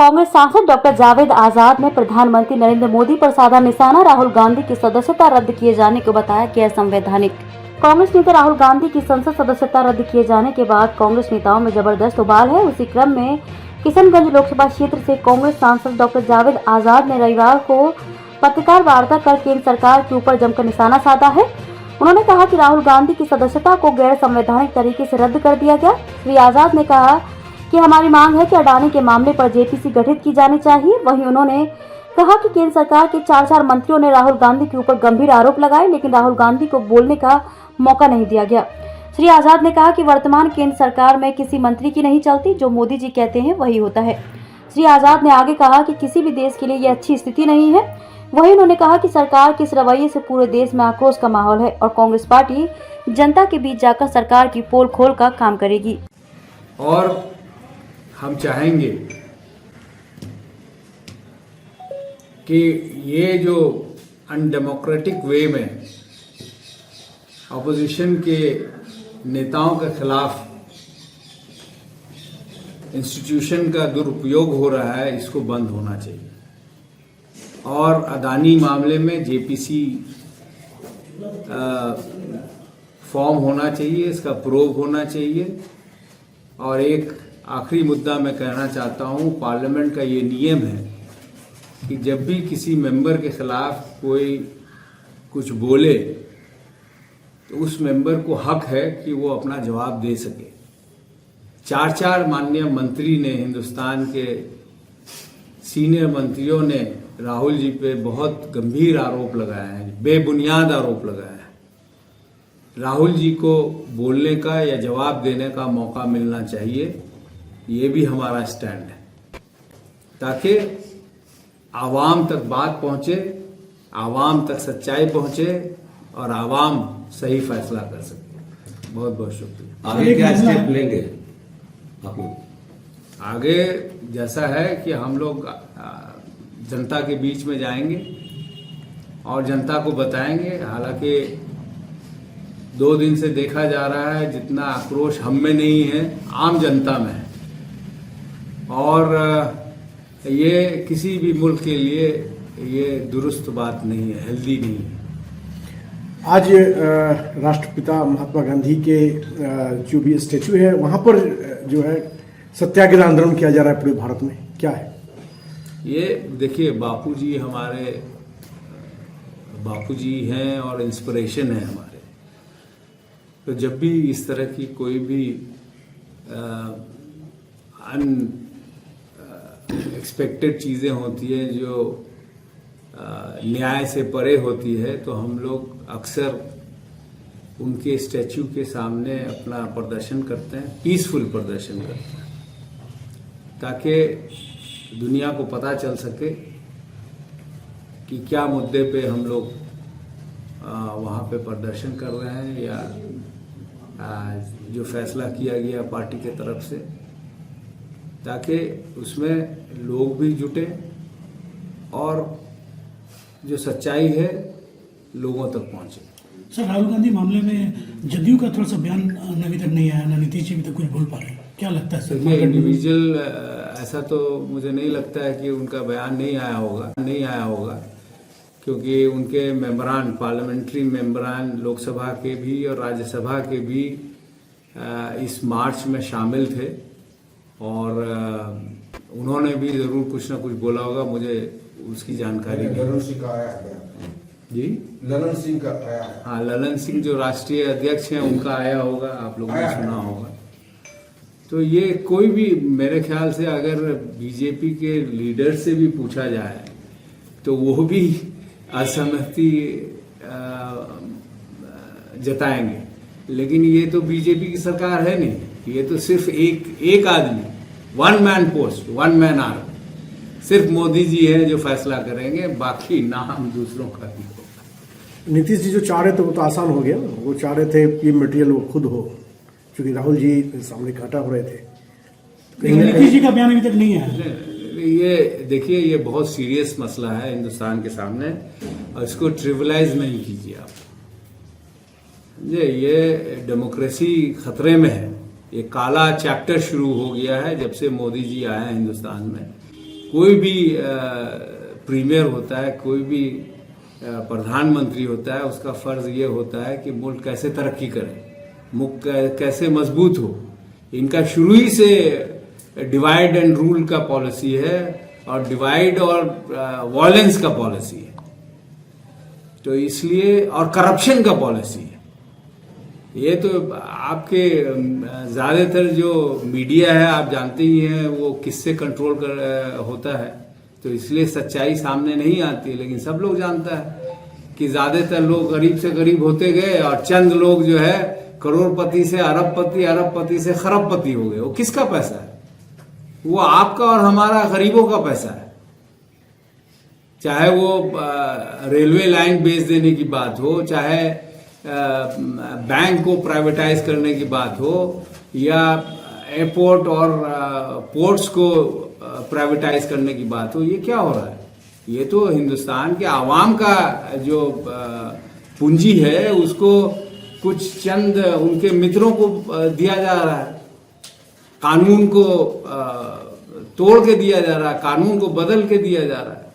कांग्रेस सांसद डॉक्टर जावेद आजाद ने प्रधानमंत्री नरेंद्र मोदी पर साधा निशाना राहुल गांधी की सदस्यता रद्द किए जाने को बताया कि असंवैधानिक। कांग्रेस नेता राहुल गांधी की संसद सदस्यता रद्द किए जाने के बाद कांग्रेस नेताओं में जबरदस्त उबाल है। उसी क्रम में किशनगंज लोकसभा क्षेत्र से कांग्रेस सांसद डॉक्टर जावेद आजाद ने रविवार को पत्रकार वार्ता कर केंद्र सरकार के ऊपर जमकर निशाना साधा है। उन्होंने कहा कि राहुल गांधी की सदस्यता को गैर संवैधानिक तरीके से रद्द कर दिया गया। श्री आजाद ने कहा कि हमारी मांग है कि अडानी के मामले पर जेपीसी गठित की जानी चाहिए। वहीं उन्होंने कहा कि केंद्र सरकार के 4 मंत्रियों ने राहुल गांधी के ऊपर गंभीर आरोप लगाए, लेकिन राहुल गांधी को बोलने का मौका नहीं दिया गया। श्री आजाद ने कहा कि वर्तमान केंद्र सरकार में किसी मंत्री की नहीं चलती, जो मोदी जी कहते हैं वही होता है। श्री आजाद ने आगे कहा कि किसी भी देश के लिए यह अच्छी स्थिति नहीं है। वहीं उन्होंने कहा कि सरकार के इस रवैये से पूरे देश में आक्रोश का माहौल है और कांग्रेस पार्टी जनता के बीच जाकर सरकार की पोल खोल का काम करेगी। और हम चाहेंगे कि ये जो अनडेमोक्रेटिक वे में अपोजिशन के नेताओं के खिलाफ इंस्टीट्यूशन का दुरुपयोग हो रहा है, इसको बंद होना चाहिए। और अडानी मामले में जेपीसी फॉर्म होना चाहिए, इसका प्रोब होना चाहिए। और एक आखिरी मुद्दा मैं कहना चाहता हूं, पार्लियामेंट का ये नियम है कि जब भी किसी मेंबर के खिलाफ कोई कुछ बोले तो उस मेंबर को हक है कि वो अपना जवाब दे सके। 4 माननीय मंत्री ने, हिंदुस्तान के सीनियर मंत्रियों ने राहुल जी पे बहुत गंभीर आरोप लगाया है, बेबुनियाद आरोप लगाया है। राहुल जी को बोलने का या जवाब देने का मौका मिलना चाहिए, ये भी हमारा स्टैंड है, ताकि आवाम तक बात पहुंचे, आवाम तक सच्चाई पहुंचे और आवाम सही फैसला कर सके। बहुत बहुत शुक्रिया। आगे क्या स्टेप लेंगे आप? आगे जैसा है कि हम लोग जनता के बीच में जाएंगे और जनता को बताएंगे। हालांकि 2 दिन से देखा जा रहा है जितना आक्रोश हम में नहीं है, आम जनता में है। और ये किसी भी मुल्क के लिए ये दुरुस्त बात नहीं है, हेल्दी नहीं है। आज राष्ट्रपिता महात्मा गांधी के जो भी स्टैचू है वहां पर जो है सत्याग्रह आंदोलन किया जा रहा है पूरे भारत में, क्या है ये? देखिए, बापूजी हमारे बापूजी हैं और इंस्पिरेशन है हमारे। तो जब भी इस तरह की कोई भी एक्सपेक्टेड चीज़ें होती हैं जो न्याय से परे होती है, तो हम लोग अक्सर उनके स्टैचू के सामने अपना प्रदर्शन करते हैं, पीसफुल प्रदर्शन करते हैं, ताकि दुनिया को पता चल सके कि क्या मुद्दे पे हम लोग वहाँ पे प्रदर्शन कर रहे हैं या जो फैसला किया गया पार्टी के तरफ से, ताकि उसमें लोग भी जुटे और जो सच्चाई है लोगों तक पहुंचे। सर, राहुल गांधी मामले में जदयू का थोड़ा सा बयान अभी तक नहीं आया, ना नीतीश जी भी तक कुछ बोल पा रहे हैं, क्या लगता है सर? इंडिविजुअल ऐसा तो मुझे नहीं लगता है कि उनका बयान नहीं आया होगा, क्योंकि उनके मेंबरान, पार्लियामेंट्री मेंबरान लोकसभा के भी और राज्यसभा के भी इस मार्च में शामिल थे और उन्होंने भी जरूर कुछ ना कुछ बोला होगा, मुझे उसकी जानकारी नहीं। ललन सिंह का आया जी, ललन सिंह का आया। हाँ, ललन सिंह जो राष्ट्रीय अध्यक्ष हैं उनका आया होगा, आप लोगों ने सुना होगा। तो ये कोई भी, मेरे ख्याल से अगर बीजेपी के लीडर से भी पूछा जाए तो वो भी असहमति जताएंगे। लेकिन ये तो बीजेपी की सरकार है नहीं, ये तो सिर्फ एक आदमी, 1 मैन पोस्ट, 1 मैन आर्मी, सिर्फ मोदी जी हैं जो फैसला करेंगे, बाकी नाम दूसरों का भी होगा। नीतीश जी जो चाह रहे थे वो तो आसान हो गया, वो चाह रहे थे कि मटेरियल वो खुद हो, क्योंकि राहुल जी सामने काटा हो रहे थे। नीतीश जी का बयान अभी तक नहीं आया। ये देखिए, ये बहुत सीरियस मसला है हिंदुस्तान के सामने और इसको ट्रिविलाइज नहीं कीजिए आप। ये डेमोक्रेसी खतरे में है। ये काला चैप्टर शुरू हो गया है जब से मोदी जी आए हैं हिंदुस्तान में। कोई भी प्रीमियर होता है, कोई भी प्रधानमंत्री होता है, उसका फर्ज ये होता है कि मुल्क कैसे तरक्की करे, मुल्क कैसे मजबूत हो। इनका शुरू ही से डिवाइड एंड रूल का पॉलिसी है और डिवाइड और वायलेंस का पॉलिसी है, तो इसलिए और करप्शन का पॉलिसी है। ये तो आपके ज्यादातर जो मीडिया है आप जानते ही हैं वो किससे कंट्रोल कर होता है, तो इसलिए सच्चाई सामने नहीं आती। लेकिन सब लोग जानता है कि ज्यादातर लोग गरीब से गरीब होते गए और चंद लोग जो है करोड़पति से अरबपति, अरबपति से खरबपति हो गए। वो किसका पैसा है? वो आपका और हमारा गरीबों का पैसा है। चाहे वो रेलवे लाइन बेच देने की बात हो, चाहे बैंक को प्राइवेटाइज करने की बात हो, या एयरपोर्ट और पोर्ट्स को प्राइवेटाइज करने की बात हो, ये क्या हो रहा है? ये तो हिंदुस्तान के आवाम का जो पूंजी है उसको कुछ चंद उनके मित्रों को दिया जा रहा है, कानून को तोड़ के दिया जा रहा है, कानून को बदल के दिया जा रहा है।